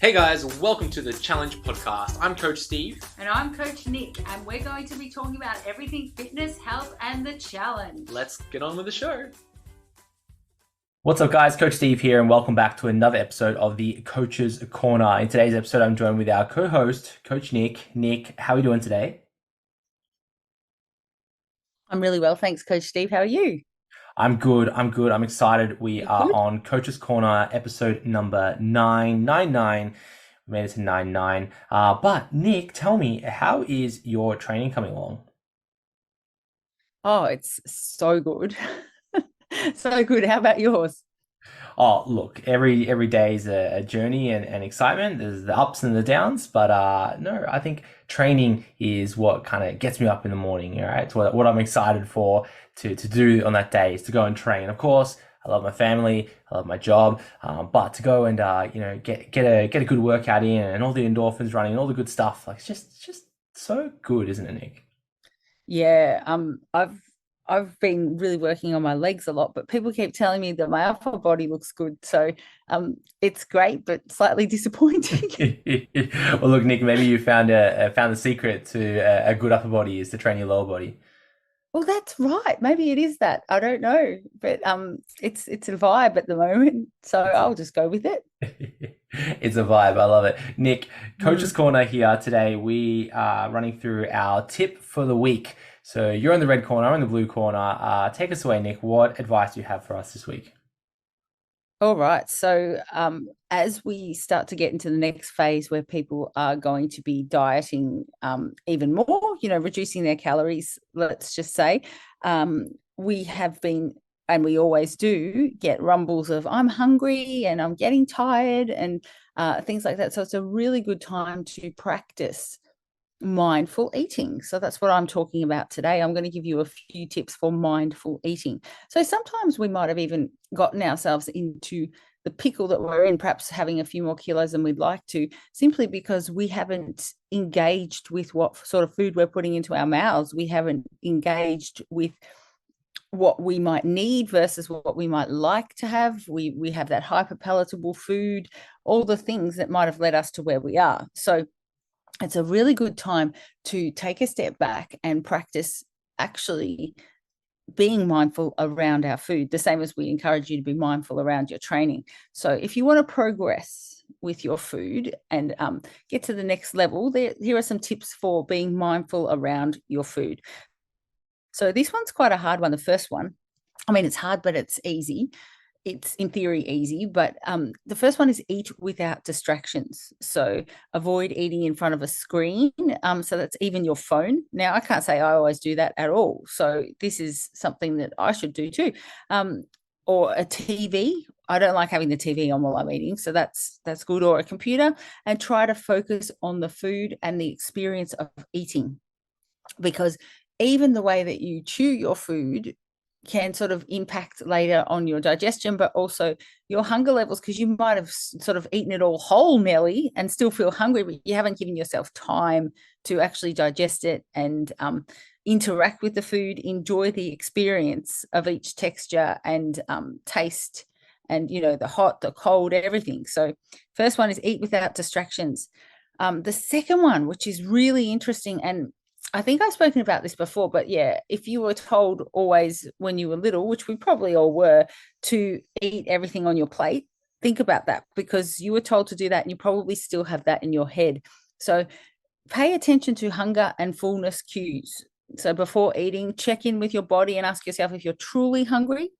Hey guys, welcome to the Challenge Podcast. I'm Coach Steve. And I'm Coach Nick, and we're going to be talking about everything fitness, health, and the challenge. Let's get on with the show. What's up, guys? Coach Steve here, and welcome back to another episode of the Coach's Corner. In today's episode, I'm joined with our co-host, Coach Nick. Nick, how are we doing today? I'm really well, thanks, Coach Steve. How are you? I'm good. I'm excited. We are on Coach's Corner, episode number 999. We made it to 99. But Nick, tell me, how is your training coming along? Oh, it's so good. So good. How about yours? Oh, look, every day is a journey and excitement. There's the ups and the downs, but no, I think training is what kind of gets me up in the morning, right? It's what I'm excited for to do on that day is to go and train. Of course, I love my family, I love my job, but to go and get a good workout in and all the endorphins running and all the good stuff, like it's just so good, isn't it, Nick? Yeah, I've been really working on my legs a lot, but people keep telling me that my upper body looks good. So it's great, but slightly disappointing. Well, look, Nick, maybe you found the secret to a good upper body is to train your lower body. Well, that's right. Maybe it is that. I don't know, but it's a vibe at the moment, so I'll just go with it. It's a vibe. I love it. Nick, Coach's Corner here today. We are running through our tip for the week. So you're in the red corner, I'm in the blue corner. Take us away, Nick. What advice do you have for us this week? All right. So as we start to get into the next phase where people are going to be dieting even more, reducing their calories, let's just say, we have been, and we always do, get rumbles of I'm hungry and I'm getting tired and things like that. So it's a really good time to practice mindful eating. So that's what I'm talking about today. I'm going to give you a few tips for mindful eating. So sometimes we might have even gotten ourselves into the pickle that we're in, perhaps having a few more kilos than we'd like to, simply because we haven't engaged with what sort of food we're putting into our mouths. We haven't engaged with what we might need versus what we might like to have. We have that hyperpalatable food, all the things that might have led us to where we are. So it's a really good time to take a step back and practice actually being mindful around our food, the same as we encourage you to be mindful around your training. So if you want to progress with your food and get to the next level, here are some tips for being mindful around your food. So this one's quite a hard one, the first one. I mean, it's hard, but it's easy. It's in theory easy, but the first one is eat without distractions. So avoid eating in front of a screen. So that's even your phone. Now, I can't say I always do that at all. So this is something that I should do too. Or a TV. I don't like having the TV on while I'm eating. So that's good. Or a computer, and try to focus on the food and the experience of eating. Because even the way that you chew your food can sort of impact later on your digestion, but also your hunger levels, because you might have sort of eaten it all whole nearly and still feel hungry, but you haven't given yourself time to actually digest it and interact with the food, enjoy the experience of each texture and taste and, the hot, the cold, everything. So first one is eat without distractions. The second one, which is really interesting, and I think I've spoken about this before, but yeah, if you were told always when you were little, which we probably all were, to eat everything on your plate, think about that, because you were told to do that and you probably still have that in your head. So pay attention to hunger and fullness cues. So before eating, check in with your body and ask yourself if you're truly hungry,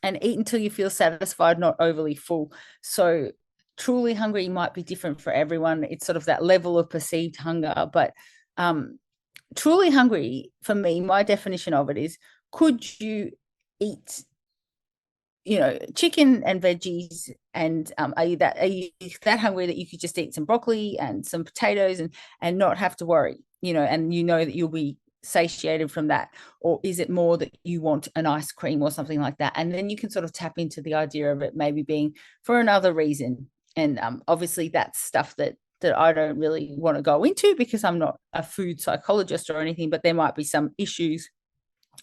and eat until you feel satisfied, not overly full. So truly hungry might be different for everyone. It's sort of that level of perceived hunger, but truly hungry, for me, my definition of it is, could you eat, chicken and veggies, and are you that hungry that you could just eat some broccoli and some potatoes and not have to worry, and that you'll be satiated from that? Or is it more that you want an ice cream or something like that? And then you can sort of tap into the idea of it maybe being for another reason. And obviously that's stuff that I don't really want to go into because I'm not a food psychologist or anything, but there might be some issues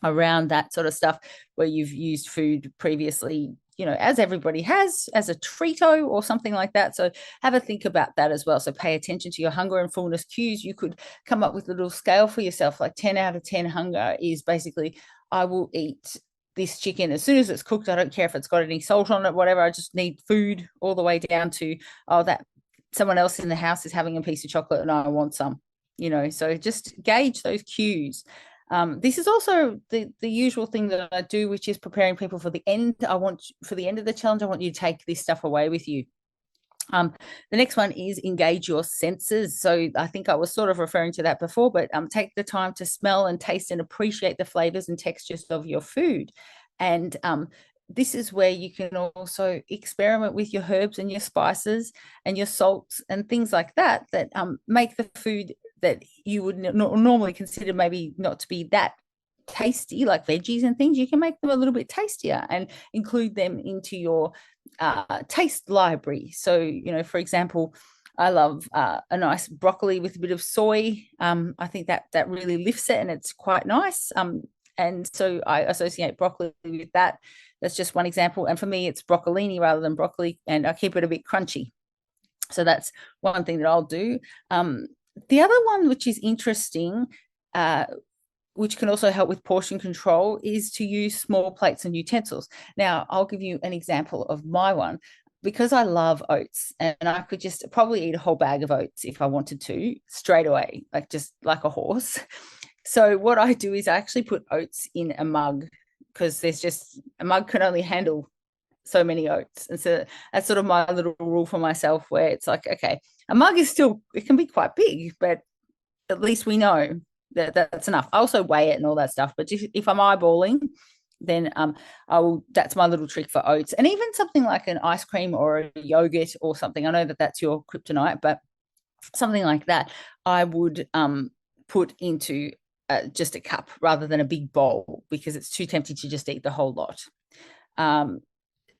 around that sort of stuff where you've used food previously as everybody has, as a treato or something like that. So have a think about that as well. So pay attention to your hunger and fullness cues. You could come up with a little scale for yourself, like 10 out of 10 hunger is basically, I will eat this chicken as soon as it's cooked. I don't care if it's got any salt on it, whatever. I just need food, all the way down to, that someone else in the house is having a piece of chocolate and I want some, so just gauge those cues. This is also the usual thing that I do, which is preparing people for the end. For the end of the challenge, I want you to take this stuff away with you. The next one is engage your senses. So I think I was sort of referring to that before, but take the time to smell and taste and appreciate the flavors and textures of your food. And this is where you can also experiment with your herbs and your spices and your salts and things like that make the food that you would normally consider maybe not to be that tasty, like veggies and things. You can make them a little bit tastier and include them into your taste library. So, for example, I love a nice broccoli with a bit of soy. I think that really lifts it and it's quite nice. And so I associate broccoli with that. That's just one example. And for me, it's broccolini rather than broccoli, and I keep it a bit crunchy. So that's one thing that I'll do. The other one, which is interesting, which can also help with portion control, is to use small plates and utensils. Now, I'll give you an example of my one. Because I love oats, and I could just probably eat a whole bag of oats if I wanted to straight away, just like a horse. So what I do is I actually put oats in a mug, because a mug can only handle so many oats. And so that's sort of my little rule for myself, where it's like, okay, a mug it can be quite big, but at least we know that that's enough. I also weigh it and all that stuff. But if I'm eyeballing, then that's my little trick for oats. And even something like an ice cream or a yogurt or something. I know that that's your kryptonite, but something like that, I would put into just a cup rather than a big bowl, because it's too tempting to just eat the whole lot.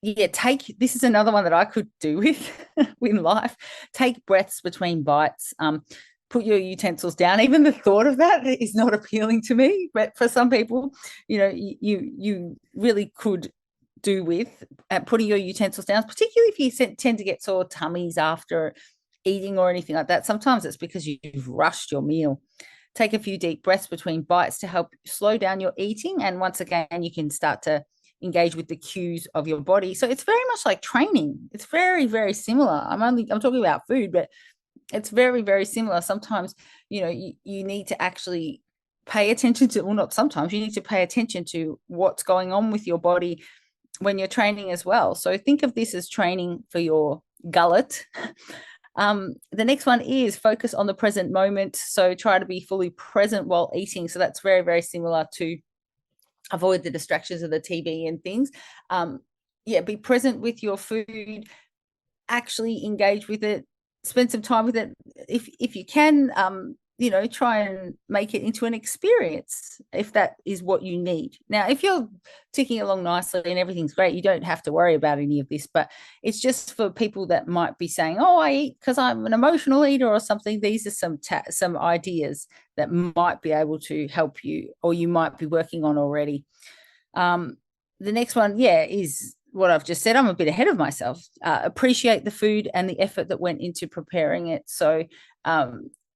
This is another one that I could do with in life. Take breaths between bites. Put your utensils down. Even the thought of that is not appealing to me, but for some people, you really could do with putting your utensils down, particularly if you tend to get sore tummies after eating or anything like that. Sometimes it's because you've rushed your meal. Take a few deep breaths between bites to help slow down your eating. And once again, you can start to engage with the cues of your body. So it's very much like training. It's very, very similar. I'm talking about food, but it's very, very similar. Sometimes, you need to actually pay attention to, well, not sometimes, you need to pay attention to what's going on with your body when you're training as well. So think of this as training for your gullet. The next one is focus on the present moment. So try to be fully present while eating. So that's very, very similar to avoid the distractions of the TV and things. Be present with your food, actually engage with it, spend some time with it. If you can, try and make it into an experience if that is what you need. Now, if you're ticking along nicely and everything's great, you don't have to worry about any of this, but it's just for people that might be saying, oh, I eat because I'm an emotional eater or something. These are some ideas that might be able to help you, or you might be working on already. The next one, is what I've just said. I'm a bit ahead of myself. Appreciate the food and the effort that went into preparing it. So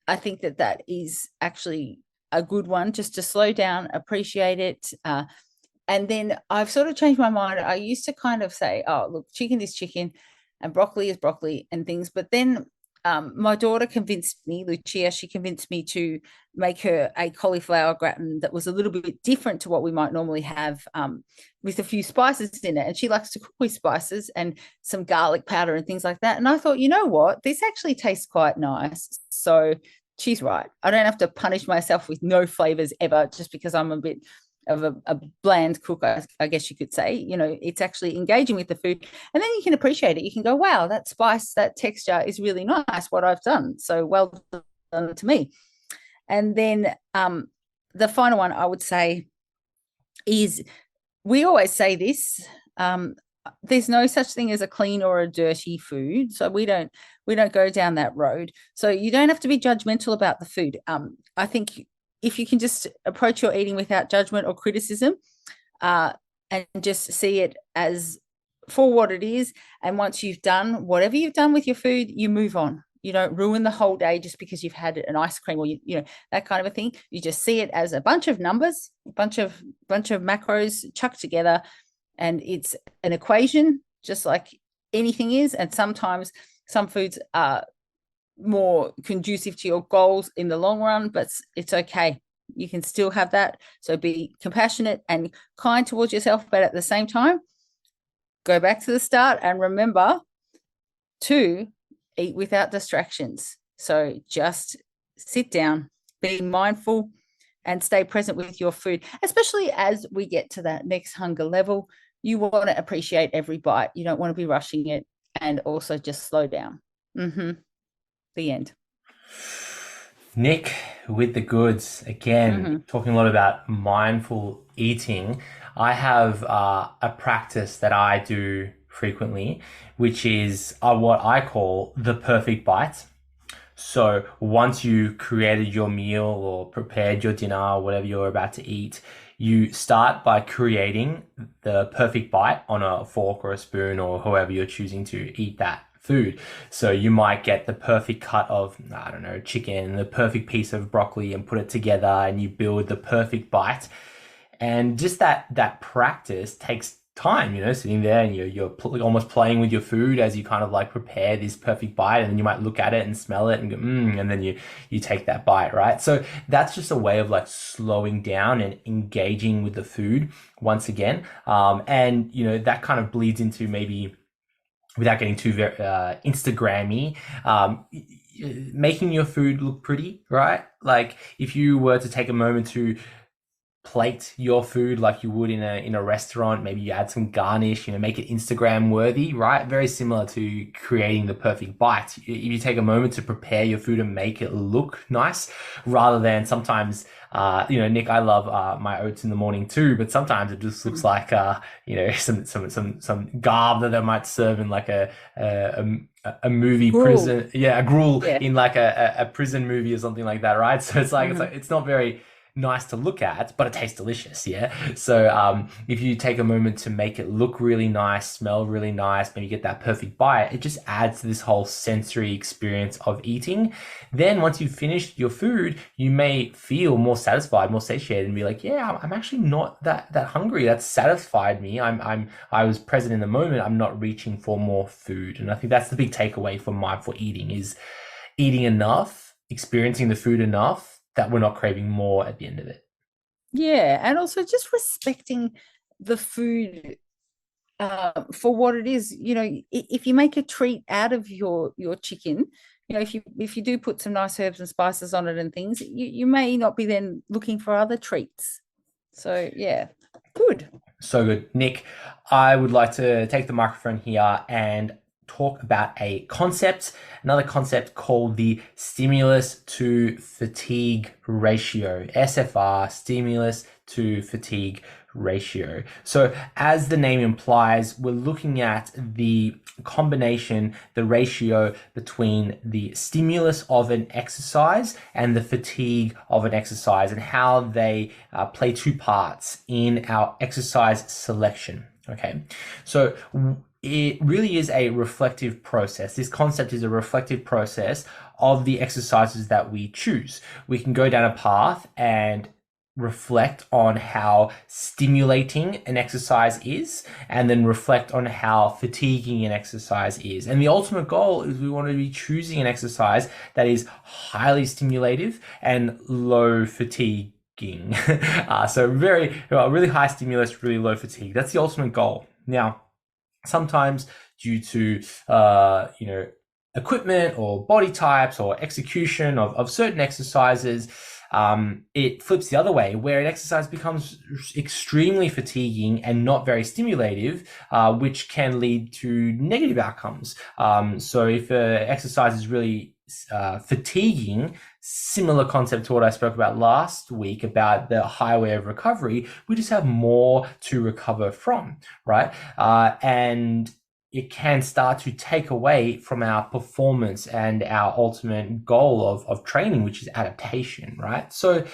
I think that is actually a good one, just to slow down, appreciate it. And then I've sort of changed my mind. I used to kind of say, oh, look, chicken is chicken and broccoli is broccoli and things. But then my daughter convinced me, Lucia, she convinced me to make her a cauliflower gratin that was a little bit different to what we might normally have, with a few spices in it. And she likes to cook with spices and some garlic powder and things like that. And I thought, you know what, this actually tastes quite nice. So she's right. I don't have to punish myself with no flavors ever just because I'm a bit of a bland cook, I guess you could say. It's actually engaging with the food, and then you can appreciate it. You can go, wow, that spice, that texture is really nice, what I've done. So well done to me. And then the final one I would say is, we always say this, there's no such thing as a clean or a dirty food. So we don't go down that road. So you don't have to be judgmental about the food. I think if you can just approach your eating without judgment or criticism, and just see it as for what it is. And once you've done whatever you've done with your food, you move on. You don't ruin the whole day just because you've had an ice cream or that kind of a thing. You just see it as a bunch of numbers, a bunch of macros chucked together, and it's an equation, just like anything is. And sometimes some foods are more conducive to your goals in the long run, but it's okay. You can still have that. So be compassionate and kind towards yourself, but at the same time, go back to the start and remember to eat without distractions. So just sit down, be mindful, and stay present with your food, especially as we get to that next hunger level. You want to appreciate every bite. You don't want to be rushing it, and also just slow down. The end. Nick with the goods again, talking a lot about mindful eating. I have a practice that I do frequently, which is what I call the perfect bite. So once you created your meal or prepared your dinner or whatever you're about to eat, you start by creating the perfect bite on a fork or a spoon or however you're choosing to eat that food. So you might get the perfect cut of, I don't know, chicken, the perfect piece of broccoli, and put it together, and you build the perfect bite. And just that practice takes time, sitting there and you're almost playing with your food as you kind of like prepare this perfect bite, and then you might look at it and smell it and go, and then you take that bite, right? So that's just a way of like slowing down and engaging with the food once again. And that kind of bleeds into, maybe without getting too Instagrammy, making your food look pretty, right? Like if you were to take a moment to plate your food like you would in a restaurant, maybe you add some garnish, make it Instagram worthy, right? Very similar to creating the perfect bite. If you take a moment to prepare your food and make it look nice, rather than sometimes, Nick, I love my oats in the morning too, but sometimes it just looks like some garb that they might serve in like a movie gruel. Prison, a gruel in like a prison movie or something like that, right? So it's like it's not very nice to look at, but it tastes delicious. So if you take a moment to make it look really nice, smell really nice, maybe get that perfect bite, it just adds to this whole sensory experience of eating. Then once you've finished your food, you may feel more satisfied, more satiated, and be like, I'm actually not that hungry. That satisfied me. I was present in the moment. I'm not reaching for more food. And I think that's the big takeaway from mindful eating, is eating enough, experiencing the food enough, that we're not craving more at the end of it. Yeah, and also just respecting the food for what it is. If you make a treat out of your chicken, if you do put some nice herbs and spices on it and things, you may not be then looking for other treats. So yeah, good. So good. Nick, I would like to take the microphone here and talk about another concept called the stimulus to fatigue ratio, SFR, stimulus to fatigue ratio. So as the name implies, we're looking at the combination, the ratio between the stimulus of an exercise and the fatigue of an exercise, and how they play two parts in our exercise selection. Okay, so it really is a reflective process. This concept is a reflective process of the exercises that we choose. We can go down a path and reflect on how stimulating an exercise is, and then reflect on how fatiguing an exercise is. And the ultimate goal is we want to be choosing an exercise that is highly stimulative and low fatigue. So really high stimulus, really low fatigue. That's the ultimate goal. Now, sometimes due to equipment or body types or execution of certain exercises, it flips the other way, where an exercise becomes extremely fatiguing and not very stimulative, which can lead to negative outcomes. So if an exercise is really fatiguing, similar concept to what I spoke about last week about the highway of recovery, we just have more to recover from, right? And it can start to take away from our performance and our ultimate goal of training, which is adaptation, right? So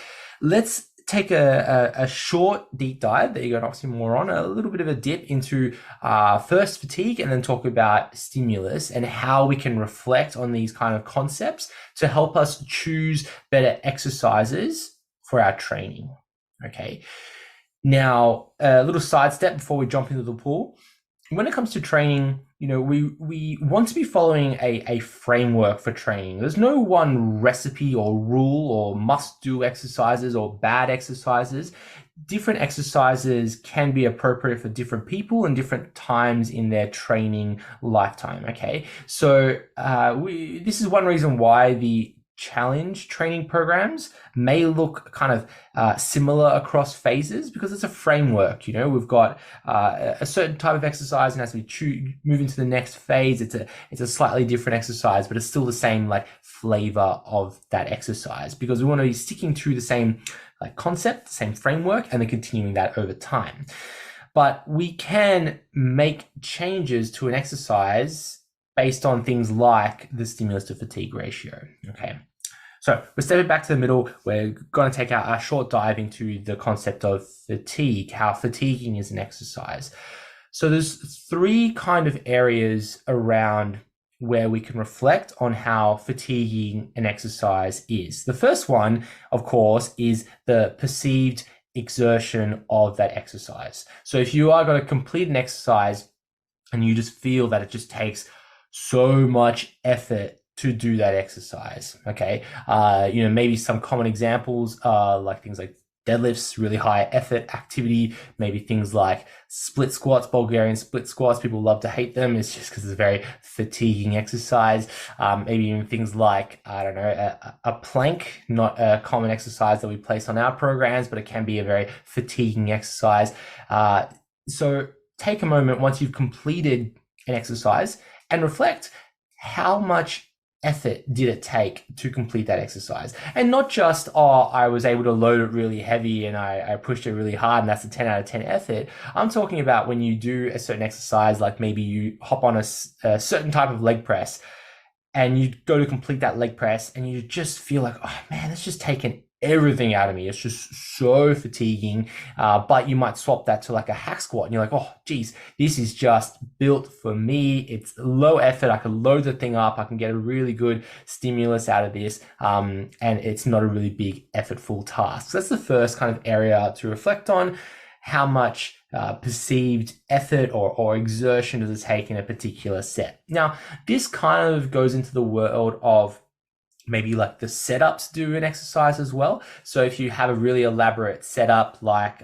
let's take a short deep dive that you're going to oxymoron, a little bit of a dip into first fatigue, and then talk about stimulus and how we can reflect on these kind of concepts to help us choose better exercises for our training. Okay. Now, a little sidestep before we jump into the pool. When it comes to training, we want to be following a framework for training. There's no one recipe or rule or must-do exercises or bad exercises. Different exercises can be appropriate for different people and different times in their training lifetime, okay? So this is one reason why the challenge training programs may look kind of similar across phases, because it's a framework. We've got a certain type of exercise, and as we move into the next phase, it's a slightly different exercise, but it's still the same like flavor of that exercise, because we want to be sticking to the same like concept, the same framework, and then continuing that over time. But we can make changes to an exercise based on things like the stimulus to fatigue ratio. Okay. So we're stepping back to the middle. We're going to take our short dive into the concept of fatigue, how fatiguing is an exercise. So there's three kind of areas around where we can reflect on how fatiguing an exercise is. The first one, of course, is the perceived exertion of that exercise. So if you are going to complete an exercise and you just feel that it just takes so much effort to do that exercise, okay? Maybe some common examples are like things like deadlifts, really high effort activity, maybe things like split squats, Bulgarian split squats. People love to hate them. It's just because it's a very fatiguing exercise. Maybe even things like, a plank, not a common exercise that we place on our programs, but it can be a very fatiguing exercise. So take a moment once you've completed an exercise and reflect, how much effort did it take to complete that exercise? And not just, I was able to load it really heavy and I pushed it really hard and that's a 10 out of 10 effort. I'm talking about when you do a certain exercise, like maybe you hop on a certain type of leg press and you go to complete that leg press and you just feel like, oh man, it's just taken everything out of me. It's just so fatiguing. But you might swap that to like a hack squat and you're like, oh geez, this is just built for me. It's low effort. I can load the thing up. I can get a really good stimulus out of this. And it's not a really big effortful task. So that's the first kind of area to reflect on. How much perceived effort or exertion does it take in a particular set? Now, this kind of goes into the world of maybe like the setups do an exercise as well. So if you have a really elaborate setup, like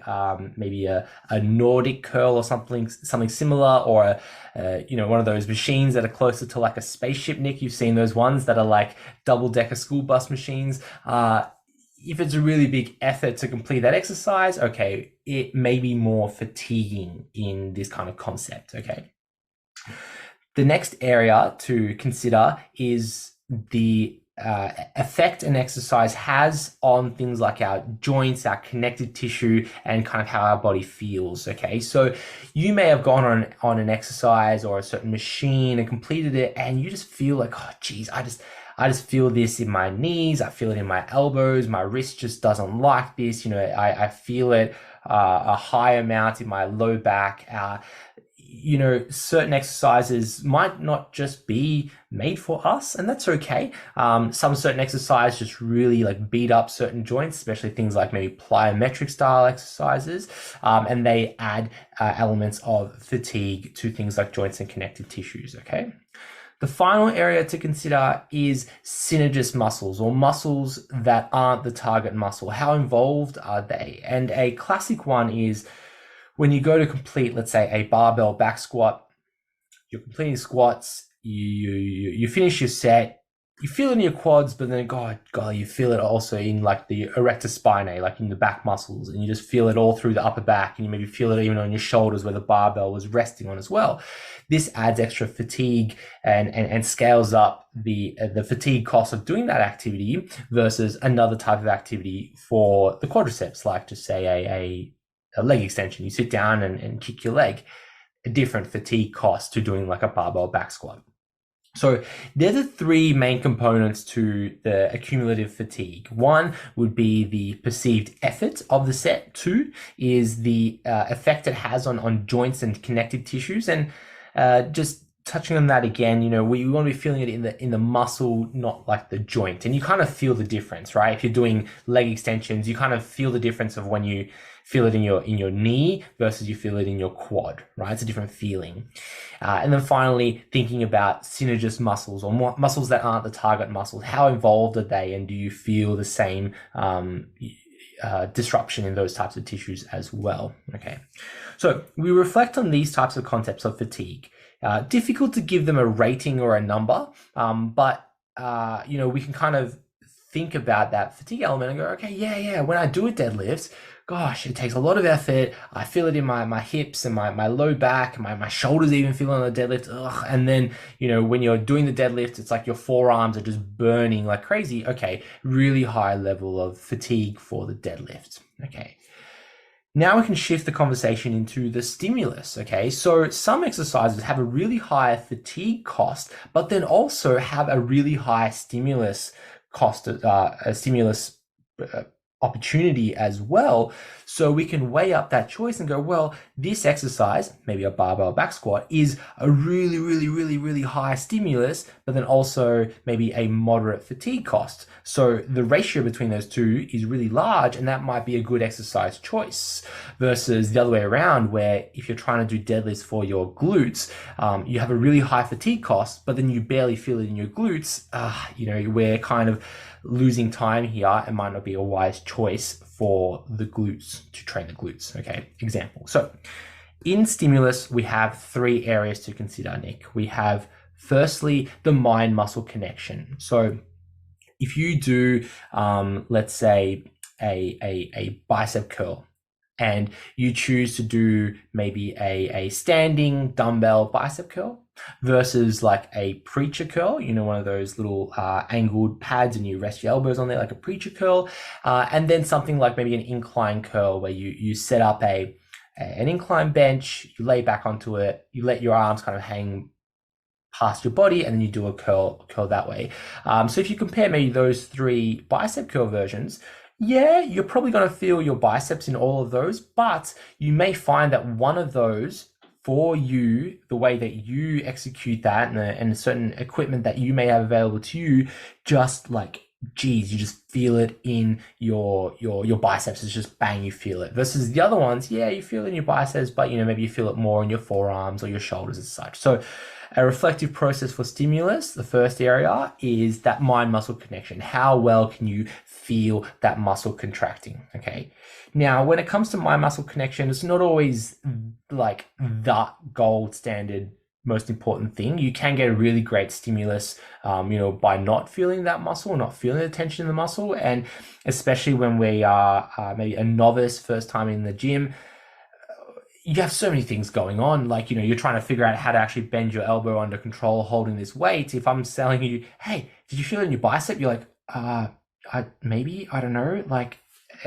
maybe a Nordic curl or something similar, or one of those machines that are closer to like a spaceship, Nick, you've seen those ones that are like double-decker school bus machines. If it's a really big effort to complete that exercise, okay, it may be more fatiguing in this kind of concept, okay? The next area to consider is the effect an exercise has on things like our joints, our connective tissue, and kind of how our body feels. Okay, so you may have gone on an exercise or a certain machine and completed it, and you just feel like, oh geez, I just feel this in my knees, I feel it in my elbows, my wrist just doesn't like this. I feel it a high amount in my low back. Certain exercises might not just be made for us, and that's okay. Some certain exercises just really like beat up certain joints, especially things like maybe plyometric style exercises, and they add elements of fatigue to things like joints and connective tissues, okay? The final area to consider is synergist muscles, or muscles that aren't the target muscle. How involved are they? And a classic one is when you go to complete, let's say, a barbell back squat, you're completing squats, you finish your set, you feel it in your quads, but then God, you feel it also in like the erector spinae, like in the back muscles, and you just feel it all through the upper back, and you maybe feel it even on your shoulders where the barbell was resting on as well. This adds extra fatigue and scales up the fatigue cost of doing that activity versus another type of activity for the quadriceps, like just say a leg extension. You sit down and kick your leg, a different fatigue cost to doing like a barbell back squat. So they're the three main components to the accumulative fatigue. One would be the perceived effort of the set. Two is the effect it has on joints and connective tissues. And just touching on that again, we want to be feeling it in the muscle, not like the joint. And you kind of feel the difference, right? If you're doing leg extensions, you kind of feel the difference of when you feel it in your knee versus you feel it in your quad, right? It's a different feeling. And then finally, thinking about synergist muscles or muscles that aren't the target muscles. How involved are they, and do you feel the same disruption in those types of tissues as well? Okay, so we reflect on these types of concepts of fatigue. Difficult to give them a rating or a number, but we can kind of think about that fatigue element and go, okay, yeah, when I do a deadlift, gosh, it takes a lot of effort. I feel it in my hips and my low back, my shoulders even feel on the deadlift. Ugh. And then, when you're doing the deadlift, it's like your forearms are just burning like crazy. Okay, really high level of fatigue for the deadlift. Okay. Now we can shift the conversation into the stimulus, okay? So some exercises have a really high fatigue cost, but then also have a really high stimulus cost, opportunity as well. So we can weigh up that choice and go, well, this exercise, maybe a barbell back squat, is a really, really, really, really high stimulus, but then also maybe a moderate fatigue cost. So the ratio between those two is really large, and that might be a good exercise choice versus the other way around, where if you're trying to do deadlifts for your glutes, you have a really high fatigue cost, but then you barely feel it in your glutes. We're kind of losing time here and might not be a wise choice for the glutes, to train the glutes. Okay, example. So in stimulus, we have three areas to consider, Nick. We have firstly the mind muscle connection. So if you do, let's say a bicep curl, and you choose to do maybe a standing dumbbell bicep curl versus like a preacher curl, one of those little angled pads, and you rest your elbows on there like a preacher curl, and then something like maybe an incline curl where you set up an incline bench, you lay back onto it, you let your arms kind of hang past your body, and then you do a curl that way. So if you compare maybe those three bicep curl versions, yeah, you're probably going to feel your biceps in all of those, but you may find that one of those, for you, the way that you execute that and certain equipment that you may have available to you, just like, geez, you just feel it in your biceps. It's just bang, you feel it. Versus the other ones, yeah, you feel it in your biceps, but maybe you feel it more in your forearms or your shoulders as such. So a reflective process for stimulus, the first area is that mind muscle connection. How well can you feel that muscle contracting? Okay. Now, when it comes to mind muscle connection, it's not always like the gold standard most important thing. You can get a really great stimulus, by not feeling that muscle, not feeling the tension in the muscle. And especially when we are maybe a novice, first time in the gym, you have so many things going on. Like, you're trying to figure out how to actually bend your elbow under control, holding this weight. If I'm telling you, hey, did you feel it in your bicep? You're like, I don't know. Like,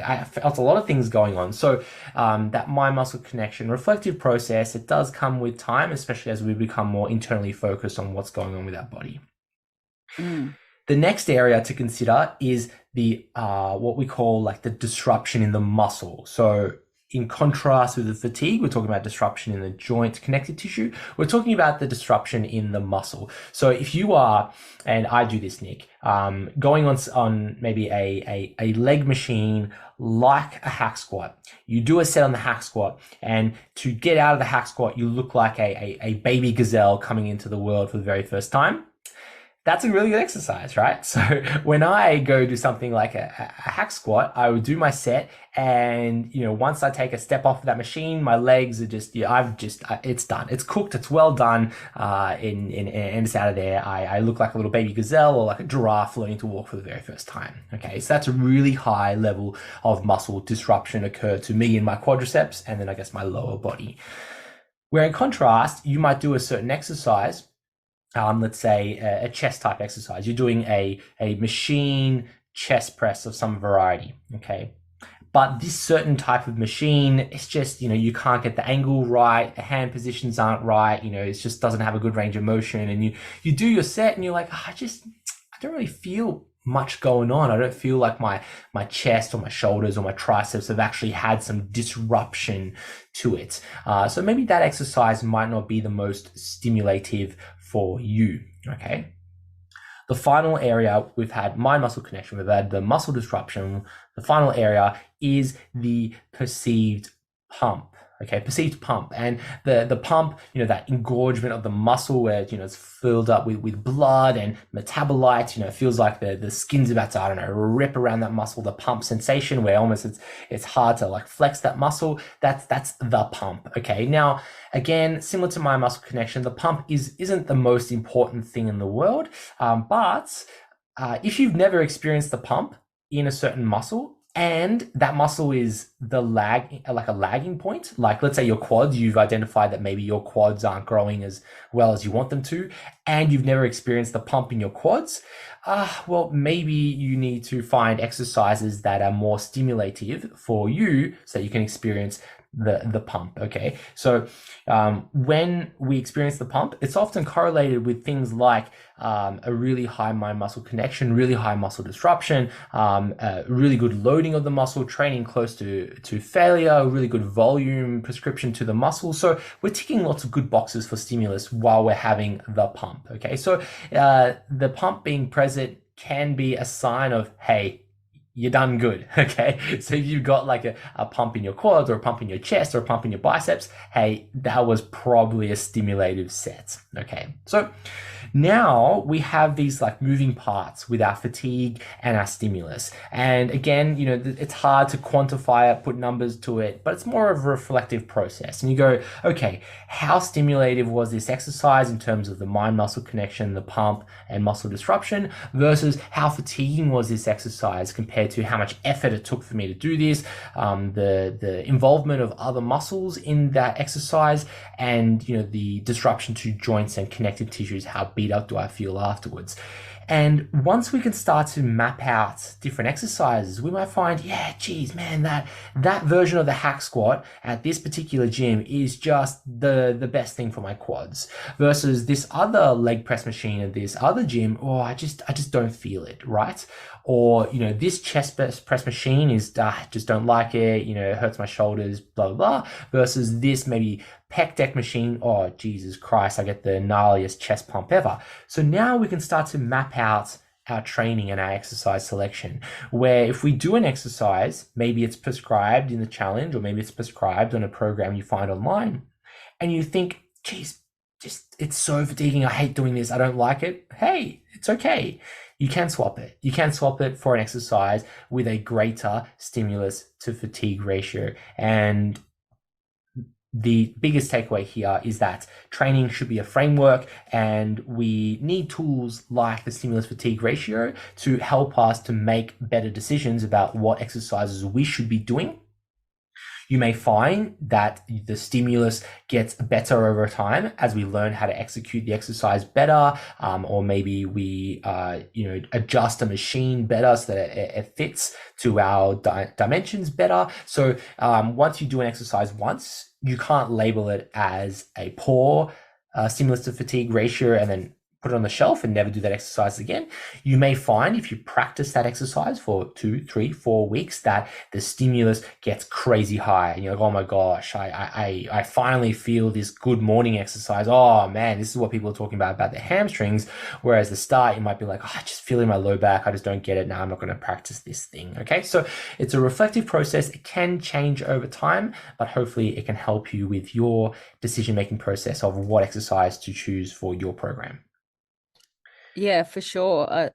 I felt a lot of things going on. So that mind muscle connection, reflective process, it does come with time, especially as we become more internally focused on what's going on with our body. The next area to consider is the what we call like the disruption in the muscle. So in contrast with the fatigue, we're talking about disruption in the joint connective tissue. We're talking about the disruption in the muscle. So if you are, and I do this, Nick, going on maybe a leg machine like a hack squat, you do a set on the hack squat, and to get out of the hack squat, you look like a baby gazelle coming into the world for the very first time. That's a really good exercise, right? So when I go do something like a hack squat, I would do my set, and once I take a step off of that machine, my legs are just, it's done, it's cooked, it's well done, and it's out of there. I look like a little baby gazelle or like a giraffe learning to walk for the very first time. Okay, so that's a really high level of muscle disruption occurred to me in my quadriceps, and then I guess my lower body. Where in contrast, you might do a certain exercise. Let's say a chest type exercise. You're doing a machine chest press of some variety, okay? But this certain type of machine, it's just, you can't get the angle right, the hand positions aren't right, it just doesn't have a good range of motion. And you do your set and you're like, I don't really feel much going on. I don't feel like my chest or my shoulders or my triceps have actually had some disruption to it. So maybe that exercise might not be the most stimulative for you, okay? The final area, we've had mind-muscle connection, we've had the muscle disruption. The final area is the perceived pump. Okay, perceived pump. And the pump, that engorgement of the muscle where, it's filled up with blood and metabolites, it feels like the skin's about to, I don't know, rip around that muscle, the pump sensation where almost it's hard to like flex that muscle. That's the pump. Okay. Now, again, similar to my muscle connection, the pump isn't the most important thing in the world. But if you've never experienced the pump in a certain muscle, and that muscle is like a lagging point, like let's say your quads, you've identified that maybe your quads aren't growing as well as you want them to, and you've never experienced the pump in your quads, well, maybe you need to find exercises that are more stimulative for you so that you can experience the pump. Okay, so when we experience the pump, it's often correlated with things like a really high mind muscle connection, really high muscle disruption, really good loading of the muscle, training close to failure, really good volume prescription to the muscle. So we're ticking lots of good boxes for stimulus while we're having the pump. Okay, so the pump being present can be a sign of, hey, you're done good. Okay, so if you've got like a pump in your quads or a pump in your chest or a pump in your biceps, hey, that was probably a stimulative set. Okay, so now we have these like moving parts with our fatigue and our stimulus. And again, it's hard to quantify it, put numbers to it, but it's more of a reflective process. And you go, okay, how stimulative was this exercise in terms of the mind-muscle connection, the pump and muscle disruption, versus how fatiguing was this exercise compared to how much effort it took for me to do this, the involvement of other muscles in that exercise, and the disruption to joints and connective tissues, how beat up do I feel afterwards. And once we can start to map out different exercises, we might find, yeah, geez, man, that version of the hack squat at this particular gym is just the best thing for my quads, versus this other leg press machine at this other gym, I just don't feel it, right? Or, this chest press machine is, just don't like it, it hurts my shoulders, blah, blah, blah, versus this maybe pec deck machine, oh, Jesus Christ, I get the gnarliest chest pump ever. So now we can start to map out our training and our exercise selection, where if we do an exercise, maybe it's prescribed in the challenge, or maybe it's prescribed on a program you find online, and you think, geez, it's so fatiguing, I hate doing this, I don't like it. Hey, it's okay. You can swap it. You can swap it for an exercise with a greater stimulus to fatigue ratio. And the biggest takeaway here is that training should be a framework, and we need tools like the stimulus fatigue ratio to help us to make better decisions about what exercises we should be doing. You may find that the stimulus gets better over time as we learn how to execute the exercise better, or maybe we adjust a machine better so that it fits to our dimensions better. So once you do an exercise once, you can't label it as a poor stimulus to fatigue ratio and then put it on the shelf and never do that exercise again. You may find if you practice that exercise for 2, 3, 4 weeks that the stimulus gets crazy high. And you're like, oh my gosh, I finally feel this good morning exercise. Oh man, this is what people are talking about the hamstrings. Whereas the start, you might be like, oh, I just feel in my low back. I just don't get it. Now I'm not going to practice this thing. Okay. So it's a reflective process. It can change over time, but hopefully it can help you with your decision-making process of what exercise to choose for your program. Yeah, for sure.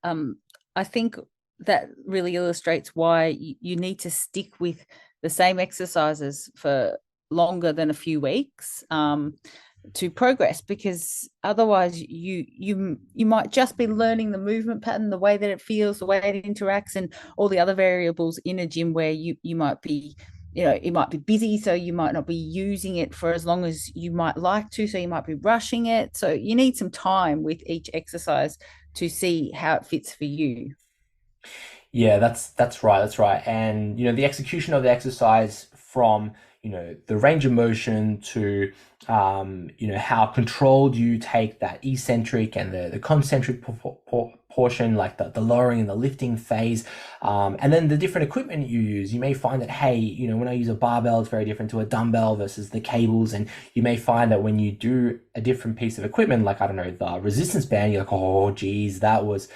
I think that really illustrates why you need to stick with the same exercises for longer than a few weeks to progress, because otherwise you might just be learning the movement pattern, the way that it feels, the way it interacts, and all the other variables in a gym where you might be, it might be busy, so you might not be using it for as long as you might like to, so you might be rushing it. So you need some time with each exercise to see how it fits for you. Yeah, that's right. That's right. And the execution of the exercise from the range of motion to how controlled you take that eccentric and the concentric portion, like the lowering and the lifting phase, and then the different equipment you use. You may find that, hey, when I use a barbell, it's very different to a dumbbell versus the cables, and you may find that when you do a different piece of equipment, like, I don't know, the resistance band, you're like, oh geez, that was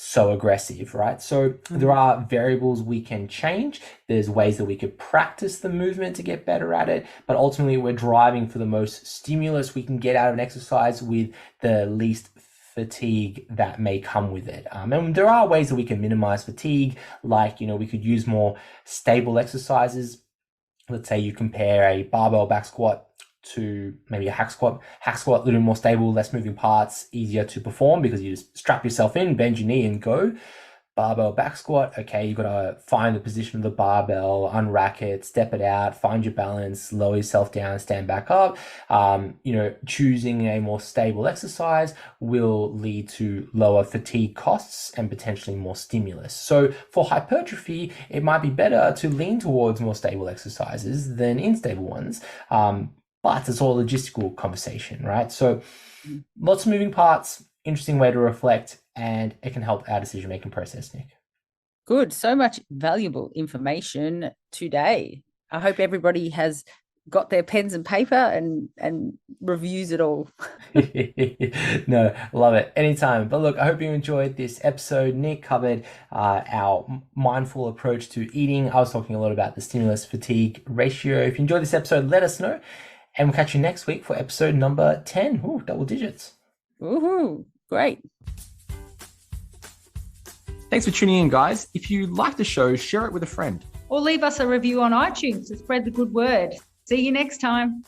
so aggressive, right? So there are variables we can change. There's ways that we could practice the movement to get better at it, but ultimately we're driving for the most stimulus we can get out of an exercise with the least fatigue that may come with it. And there are ways that we can minimize fatigue, like, we could use more stable exercises. Let's say you compare a barbell back squat to maybe a hack squat. Hack squat, a little more stable, less moving parts, easier to perform because you just strap yourself in, bend your knee and go. Barbell back squat, okay, you've got to find the position of the barbell, unrack it, step it out, find your balance, lower yourself down, stand back up. Choosing a more stable exercise will lead to lower fatigue costs and potentially more stimulus. So for hypertrophy, it might be better to lean towards more stable exercises than unstable ones. But it's all a logistical conversation, right? So lots of moving parts, interesting way to reflect, and it can help our decision-making process, Nick. Good. So much valuable information today. I hope everybody has got their pens and paper and reviews it all. No, love it. Anytime. But look, I hope you enjoyed this episode. Nick covered our mindful approach to eating. I was talking a lot about the stimulus fatigue ratio. If you enjoyed this episode, let us know. And we'll catch you next week for episode number 10. Ooh, double digits. Woohoo. Great. Thanks for tuning in, guys. If you like the show, share it with a friend. Or leave us a review on iTunes to spread the good word. See you next time.